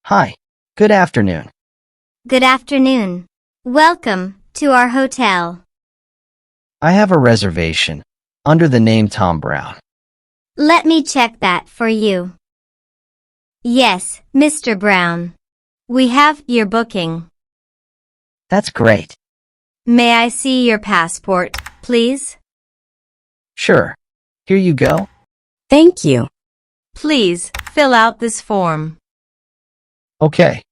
Hi, good afternoon. Good afternoon. Welcome to our hotel. I have a reservation under the name Tom Brown. Let me check that for you. Yes, Mr. Brown. We have your booking. That's great. May I see your passport, please? Sure. Here you go. Thank you. Please fill out this form. Okay.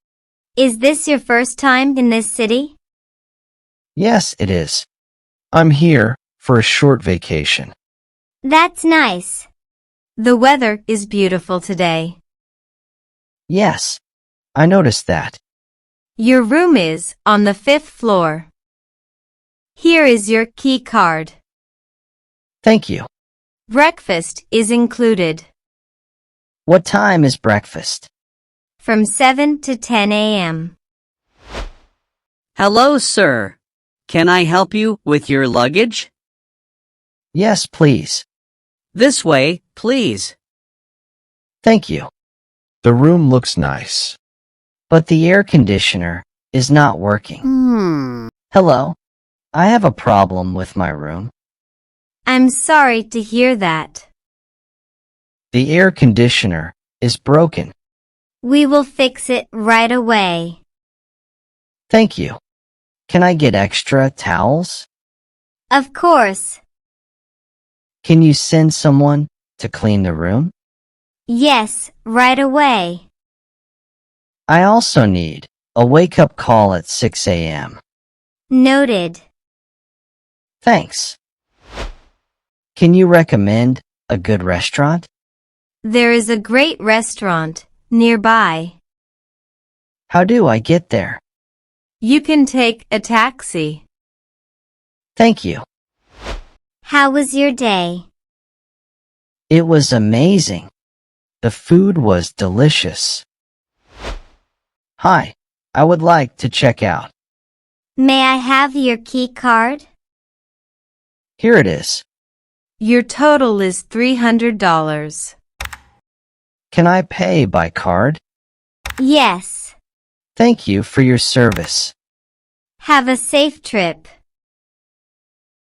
Is this your first time in this city? Yes, it is. I'm here for a short vacation. That's nice. The weather is beautiful today. Yes, I noticed that. Your room is on the 5th floor. Here is your key card. Thank you. Breakfast is included. What time is breakfast? From 7 to 10 a.m. Hello, sir. Can I help you with your luggage? Yes, please. This way, please. Thank you. The room looks nice. But the air conditioner is not working. Hello. I have a problem with my room. I'm sorry to hear that. The air conditioner is broken. We will fix it right away. Thank you. Can I get extra towels? Of course. Can you send someone to clean the room? Yes, right away. I also need a wake-up call at 6 a.m. Noted. Thanks. Can you recommend a good restaurant? There is a great restaurant nearby. How do I get there? You can take a taxi. Thank you. How was your day? It was amazing. The food was delicious. Hi, I would like to check out. May I have your key card? Here it is. Your total is $300. Can I pay by card? Yes. Thank you for your service. Have a safe trip.